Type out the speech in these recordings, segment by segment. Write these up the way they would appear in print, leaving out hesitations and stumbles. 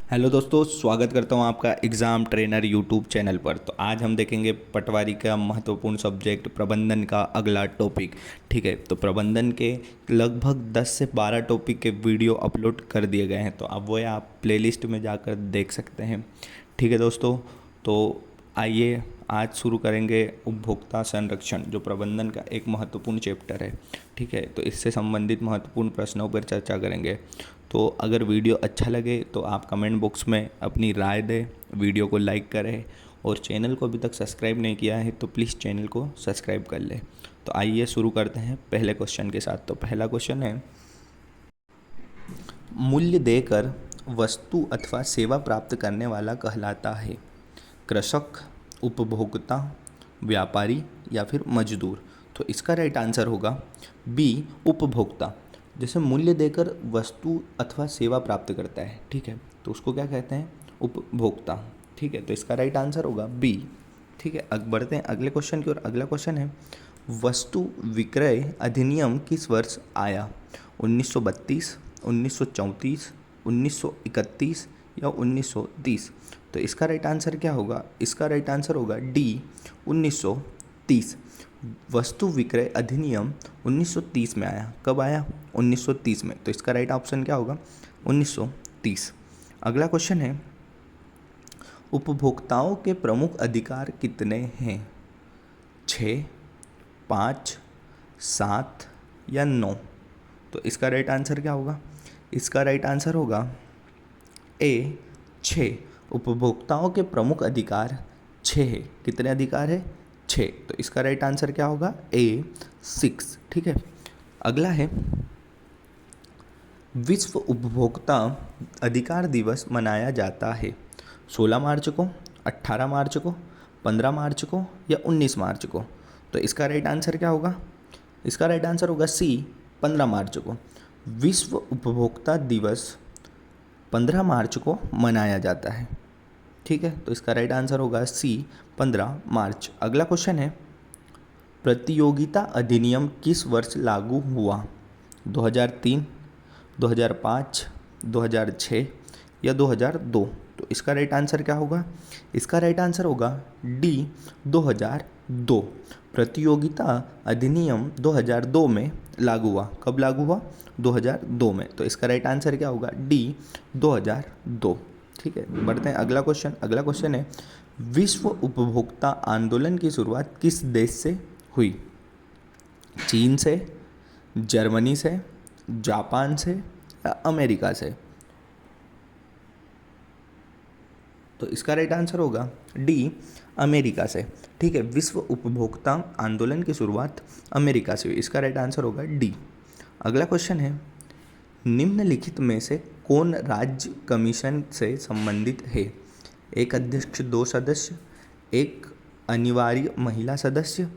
Hello दोस्तों, स्वागत करता हूं आपका एग्ज़ाम ट्रेनर यूट्यूब चैनल पर। तो आज हम देखेंगे पटवारी का महत्वपूर्ण सब्जेक्ट प्रबंधन का अगला टॉपिक। ठीक है, तो प्रबंधन के लगभग 10 से 12 टॉपिक के वीडियो अपलोड कर दिए गए हैं, तो अब वो आप प्लेलिस्ट में जाकर देख सकते हैं। ठीक है दोस्तों, तो आइए आज शुरू करेंगे उपभोक्ता संरक्षण, जो प्रबंधन का एक महत्वपूर्ण चैप्टर है। ठीक है, तो इससे संबंधित महत्वपूर्ण प्रश्नों पर चर्चा करेंगे। तो अगर वीडियो अच्छा लगे तो आप कमेंट बॉक्स में अपनी राय दें, वीडियो को लाइक करें और चैनल को अभी तक सब्सक्राइब नहीं किया है तो प्लीज़ चैनल को सब्सक्राइब कर लें। तो आइए शुरू करते हैं पहले क्वेश्चन के साथ। तो पहला क्वेश्चन है, मूल्य देकर वस्तु अथवा सेवा प्राप्त करने वाला कहलाता है कृषक, उपभोक्ता, व्यापारी या फिर मजदूर। तो इसका राइट आंसर होगा बी, उपभोक्ता। जैसे मूल्य देकर वस्तु अथवा सेवा प्राप्त करता है, ठीक है, तो उसको क्या कहते हैं, उपभोक्ता। ठीक है, तो इसका राइट आंसर होगा बी। ठीक है, अब बढ़ते हैं अगले क्वेश्चन की ओर। अगला क्वेश्चन है, वस्तु विक्रय अधिनियम किस वर्ष आया? 1932, 1934, 1931 या 1930? तो इसका राइट आंसर क्या होगा? इसका राइट आंसर होगा डी, 1930। वस्तु विक्रय अधिनियम 1930 में आया। कब आया? 1930 में। तो इसका राइट ऑप्शन क्या होगा? 1930। अगला क्वेश्चन है, उपभोक्ताओं के प्रमुख अधिकार कितने हैं? 6, 5, 7 या 9? तो इसका राइट आंसर क्या होगा? इसका राइट आंसर होगा ए, 6। उपभोक्ताओं के प्रमुख अधिकार 6 है। कितने अधिकार है? 6। तो इसका राइट आंसर क्या होगा? ए, 6। ठीक है, अगला है, विश्व उपभोक्ता अधिकार दिवस मनाया जाता है 16 मार्च को, 18 मार्च को, 15 मार्च को या 19 मार्च को? तो इसका राइट आंसर क्या होगा? इसका राइट आंसर होगा सी, 15 मार्च को। विश्व उपभोक्ता दिवस 15 मार्च को मनाया जाता है। ठीक है, तो इसका राइट आंसर होगा सी, 15 मार्च। अगला क्वेश्चन है, प्रतियोगिता अधिनियम किस वर्ष लागू हुआ? 2003, 2005, 2006 या 2002? तो इसका राइट आंसर क्या होगा? इसका राइट आंसर होगा डी, 2002। प्रतियोगिता अधिनियम 2002 में लागू हुआ। कब लागू हुआ? 2002 में। तो इसका राइट आंसर क्या होगा? डी, 2002। ठीक है, बढ़ते हैं अगला क्वेश्चन। अगला क्वेश्चन है, विश्व उपभोक्ता आंदोलन की शुरुआत किस देश से हुई? चीन से, जर्मनी से, जापान से या अमेरिका से? तो इसका राइट आंसर होगा डी, अमेरिका से। ठीक है, विश्व उपभोक्ता आंदोलन की शुरुआत अमेरिका से हुई। इसका राइट आंसर होगा डी। अगला क्वेश्चन है, निम्नलिखित में से कौन राज्य कमीशन से संबंधित है? एक अध्यक्ष, 2 सदस्य, एक अनिवार्य महिला सदस्य,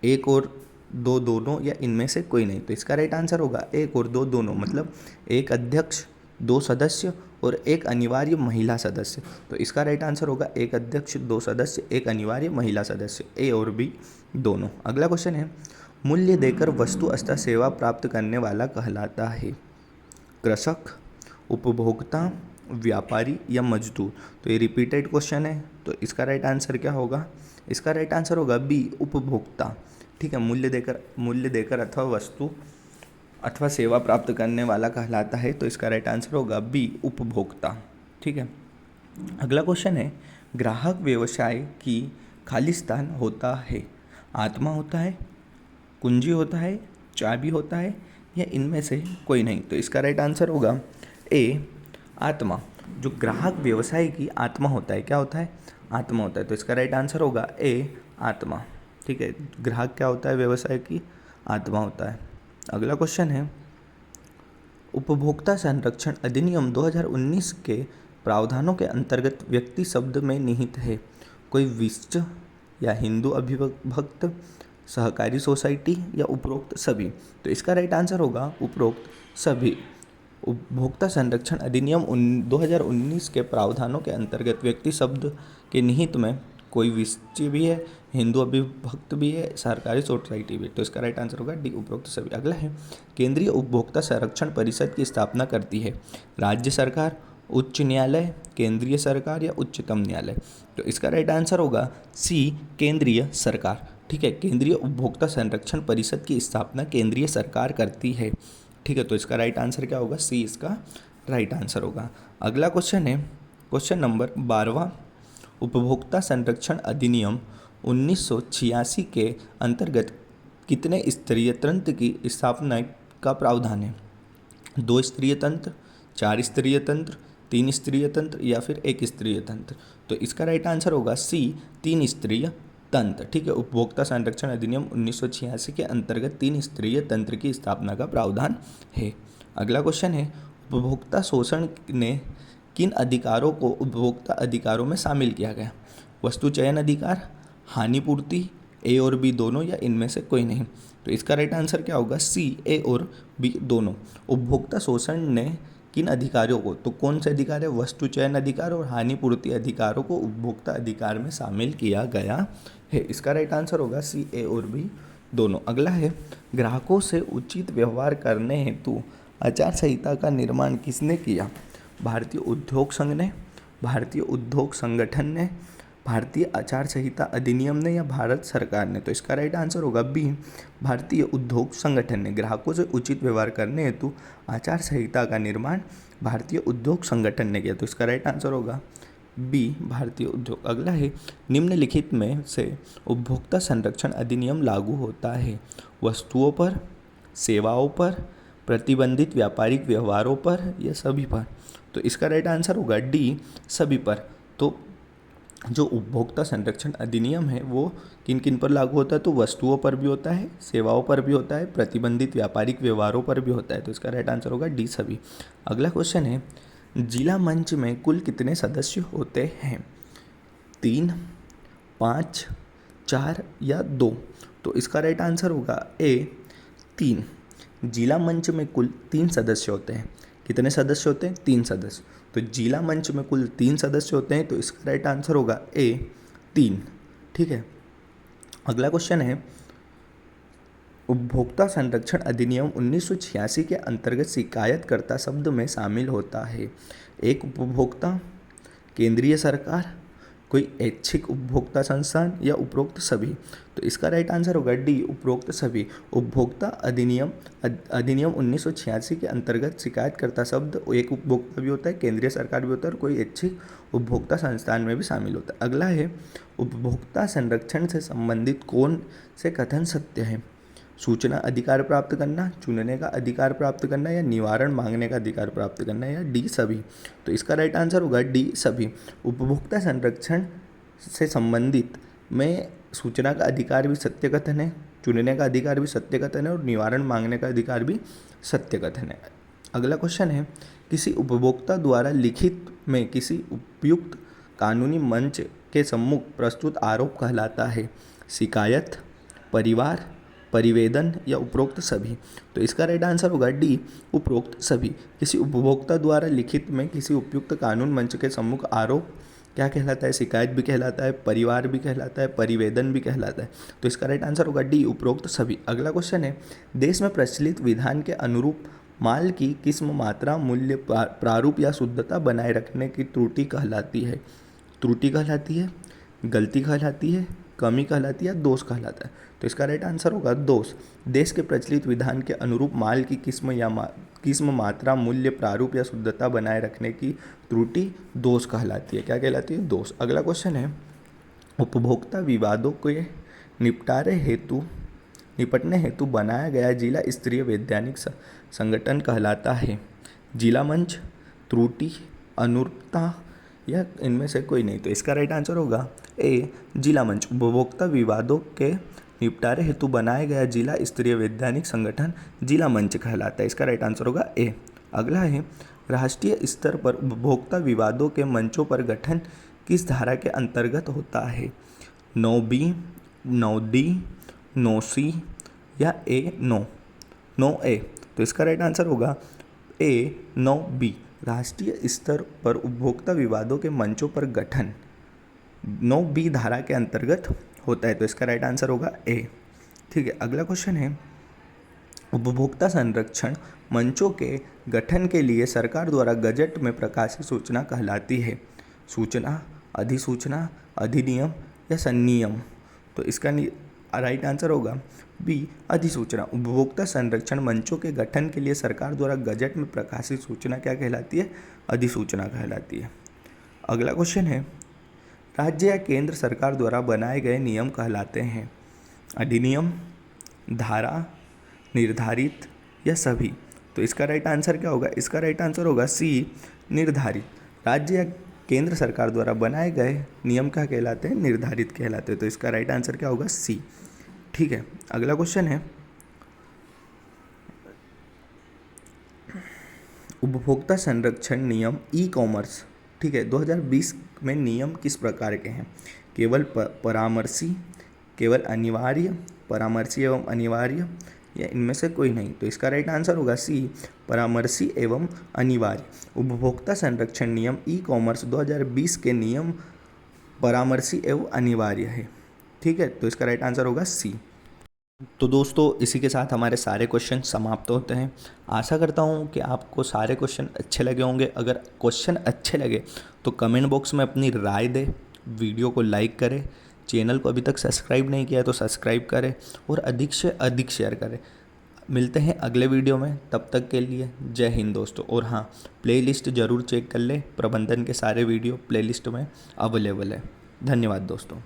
एक और दो दोनों या इनमें से कोई नहीं? तो इसका राइट आंसर होगा एक और दो दोनों, मतलब एक अध्यक्ष, 2 सदस्य और एक अनिवार्य महिला सदस्य। तो इसका राइट आंसर होगा एक अध्यक्ष, 2 सदस्य, एक अनिवार्य महिला सदस्य, ए और बी दोनों। अगला क्वेश्चन है, मूल्य देकर वस्तु अथवा सेवा प्राप्त करने वाला कहलाता है कृषक, उपभोक्ता, व्यापारी या मजदूर? तो ये रिपीटेड क्वेश्चन है, तो इसका राइट आंसर क्या होगा? इसका राइट आंसर होगा बी, उपभोक्ता। ठीक है, मूल्य देकर अथवा वस्तु अथवा सेवा प्राप्त करने वाला कहलाता है, तो इसका राइट आंसर होगा बी, उपभोक्ता। ठीक है, अगला क्वेश्चन है, ग्राहक व्यवसाय की खालिस्तान होता है? आत्मा होता है, कुंजी होता है, चाबी होता है या इनमें से कोई नहीं? तो इसका राइट आंसर होगा ए, आत्मा। जो ग्राहक व्यवसाय की आत्मा होता है, क्या होता है? आत्मा होता है। तो इसका राइट आंसर होगा ए, आत्मा। ठीक है, ग्राहक क्या होता है? व्यवसाय की आत्मा होता है। अगला क्वेश्चन है, उपभोक्ता संरक्षण अधिनियम 2019 के प्रावधानों के अंतर्गत व्यक्ति शब्द में निहित है कोई विशिष्ट या हिंदू अभिभक्त, सहकारी सोसाइटी या उपरोक्त सभी? तो इसका राइट आंसर होगा उपरोक्त सभी। उपभोक्ता संरक्षण अधिनियम 2019 के प्रावधानों के अंतर्गत व्यक्ति शब्द के निहित में कोई विशिष्ट भी है, हिंदू अभिभक्त भी है, सरकारी सोसाइटी भी है। तो इसका राइट आंसर होगा डी, उपरोक्त सभी। अगला है, केंद्रीय उपभोक्ता संरक्षण परिषद की स्थापना करती है राज्य सरकार, उच्च न्यायालय, केंद्रीय सरकार या उच्चतम न्यायालय। तो इसका राइट आंसर होगा सी, केंद्रीय सरकार। ठीक है, केंद्रीय उपभोक्ता संरक्षण परिषद की स्थापना केंद्रीय सरकार करती है। ठीक है, तो इसका राइट आंसर क्या होगा, सी इसका राइट आंसर होगा। अगला क्वेश्चन है क्वेश्चन नंबर 12। उपभोक्ता संरक्षण अधिनियम 1986 के अंतर्गत कितने स्तरीय तंत्र की स्थापना का प्रावधान है? 2 स्तरीय तंत्र, 4 स्तरीय तंत्र, 3 स्तरीय तंत्र या फिर 1 स्तरीय तंत्र। तो इसका राइट आंसर होगा सी, 3 स्तरीय तंत्र। ठीक है, उपभोक्ता संरक्षण अधिनियम 1986 के अंतर्गत 3 स्तरीय तंत्र की स्थापना का प्रावधान है। अगला क्वेश्चन है उपभोक्ता शोषण ने किन अधिकारों को उपभोक्ता अधिकारों में शामिल किया गया? वस्तु चयन अधिकार, हानिपूर्ति, ए और बी दोनों या इनमें से कोई नहीं। तो इसका राइट आंसर क्या होगा, सी, ए और बी दोनों। उपभोक्ता शोषण ने किन अधिकारों को, तो कौन से अधिकार है, वस्तु चयन अधिकार और हानिपूर्ति अधिकारों को उपभोक्ता अधिकार में शामिल किया गया है। इसका राइट आंसर होगा सी, ए और बी दोनों। अगला है ग्राहकों से उचित व्यवहार करने हेतु आचार संहिता का निर्माण किसने किया? भारतीय उद्योग संघ ने, भारतीय उद्योग संगठन ने, भारतीय आचार संहिता अधिनियम ने या भारत सरकार ने? तो इसका राइट आंसर होगा बी, भारतीय उद्योग संगठन ने। ग्राहकों से उचित व्यवहार करने हेतु आचार संहिता का निर्माण भारतीय उद्योग संगठन ने किया। तो इसका राइट आंसर होगा बी, भारतीय उद्योग। अगला है निम्नलिखित में से उपभोक्ता संरक्षण अधिनियम लागू होता है वस्तुओं पर, सेवाओं पर, प्रतिबंधित व्यापारिक व्यवहारों पर या सभी पर? तो इसका राइट आंसर होगा डी, सभी पर। तो जो उपभोक्ता संरक्षण अधिनियम है वो किन किन पर लागू होता है? तो वस्तुओं पर भी होता है, सेवाओं पर भी होता है, प्रतिबंधित व्यापारिक व्यवहारों पर भी होता है। तो इसका राइट आंसर होगा डी, सभी। अगला क्वेश्चन है जिला मंच में कुल कितने सदस्य होते हैं? 3, 5, 4 या 2? तो इसका राइट आंसर होगा ए, 3। जिला मंच में कुल 3 सदस्य होते हैं। कितने सदस्य होते हैं? 3 सदस्य। तो जिला मंच में कुल 3 सदस्य होते हैं, तो इसका राइट आंसर होगा ए, 3। ठीक है, अगला क्वेश्चन है उपभोक्ता संरक्षण अधिनियम 1986 के अंतर्गत शिकायतकर्ता शब्द में शामिल होता है एक उपभोक्ता, केंद्रीय सरकार, कोई ऐच्छिक उपभोक्ता संस्थान या उपरोक्त सभी? तो इसका राइट आंसर होगा डी, उपरोक्त सभी। उपभोक्ता अधिनियम 1986 के अंतर्गत शिकायतकर्ता शब्द एक उपभोक्ता भी होता है, केंद्रीय सरकार भी होता है और कोई ऐच्छिक उपभोक्ता संस्थान में भी शामिल होता है। अगला है उपभोक्ता संरक्षण से संबंधित कौन से कथन सत्य है? सूचना अधिकार प्राप्त करना, चुनने का अधिकार प्राप्त करना या निवारण मांगने का अधिकार प्राप्त करना या डी, सभी? तो इसका राइट आंसर होगा डी, सभी। उपभोक्ता संरक्षण से संबंधित में सूचना का अधिकार भी सत्य कथन है, चुनने का अधिकार भी सत्य कथन है और निवारण मांगने का अधिकार भी सत्य कथन है। अगला क्वेश्चन है किसी उपभोक्ता द्वारा लिखित में किसी उपयुक्त कानूनी मंच के सम्मुख प्रस्तुत आरोप कहलाता है शिकायत, परिवार, परिवेदन या उपरोक्त सभी? तो इसका राइट आंसर होगा डी, उपरोक्त सभी। किसी उपभोक्ता द्वारा लिखित में किसी उपयुक्त कानून मंच के सम्मुख आरोप क्या कहलाता है? शिकायत भी कहलाता है, परिवार भी कहलाता है, परिवेदन भी कहलाता है। तो इसका राइट आंसर होगा डी, उपरोक्त सभी। अगला क्वेश्चन है देश में प्रचलित विधान के अनुरूप माल की किस्म, मात्रा, मूल्य, प्रारूप या शुद्धता बनाए रखने की त्रुटि कहलाती है? त्रुटि कहलाती है, गलती कहलाती है, कमी कहलाती है या दोष कहलाता है? तो इसका राइट आंसर होगा दोष। देश के प्रचलित विधान के अनुरूप माल की किस्म या किस्म, मात्रा, मूल्य, प्रारूप या शुद्धता बनाए रखने की त्रुटि दोष कहलाती है। क्या कहलाती है? दोष। अगला क्वेश्चन है उपभोक्ता विवादों के निपटने हेतु बनाया गया जिला स्तरीय वैधानिक संगठन कहलाता है जिला मंच, त्रुटि, अनुरूपता या इनमें से कोई नहीं? तो इसका राइट आंसर होगा ए, जिला मंच। उपभोक्ता विवादों के निपटारे हेतु बनाया गया जिला स्तरीय वैधानिक संगठन जिला मंच कहलाता है। इसका राइट आंसर होगा ए। अगला है राष्ट्रीय स्तर पर उपभोक्ता विवादों के मंचों पर गठन किस धारा के अंतर्गत होता है? 9B, 9D, 9C या ए 9A? तो इसका राइट आंसर होगा ए, 9B। राष्ट्रीय स्तर पर उपभोक्ता विवादों के मंचों पर गठन 9B धारा के अंतर्गत होता है। तो इसका राइट आंसर होगा ए। ठीक है, अगला क्वेश्चन है उपभोक्ता संरक्षण मंचों के गठन के लिए सरकार द्वारा गजट में प्रकाशित सूचना कहलाती है? सूचना, अधिसूचना, अधिनियम या संनियम? तो इसका राइट आंसर होगा बी, अधिसूचना। उपभोक्ता संरक्षण मंचों के गठन के लिए सरकार द्वारा गजट में प्रकाशित सूचना क्या कहलाती है? अधिसूचना कहलाती है। अगला क्वेश्चन है, राज्य या केंद्र सरकार द्वारा बनाए गए नियम कहलाते हैं? अधिनियम, धारा, निर्धारित या सभी? तो इसका राइट आंसर क्या होगा? इसका राइट आंसर होगा सी, निर्धारित। राज्य या केंद्र सरकार द्वारा बनाए गए नियम क्या कहलाते हैं? निर्धारित कहलाते हैं। तो इसका राइट आंसर क्या होगा? सी। ठीक है, अगला क्वेश्चन है, उपभोक्ता संरक्षण नियम ई कॉमर्स, ठीक है, 2020 में नियम किस प्रकार के हैं? केवल परामर्शी, केवल अनिवार्य, परामर्शी एवं अनिवार्य या इनमें से कोई नहीं? तो इसका राइट आंसर होगा सी, परामर्शी एवं अनिवार्य। उपभोक्ता संरक्षण नियम ई कॉमर्स 2020 के नियम परामर्शी एवं अनिवार्य है। ठीक है, तो इसका राइट आंसर होगा सी। तो दोस्तों, इसी के साथ हमारे सारे क्वेश्चन समाप्त होते हैं। आशा करता हूँ कि आपको सारे क्वेश्चन अच्छे लगे होंगे। अगर क्वेश्चन अच्छे लगे तो कमेंट बॉक्स में अपनी राय दें, वीडियो को लाइक करें, चैनल को अभी तक सब्सक्राइब नहीं किया है तो सब्सक्राइब करें और अधिक से अधिक शेयर करें। मिलते हैं अगले वीडियो में, तब तक के लिए जय हिंद दोस्तों। और हाँ, प्लेलिस्ट ज़रूर चेक कर लें, प्रबंधन के सारे वीडियो प्लेलिस्ट में अवेलेबल है। धन्यवाद दोस्तों।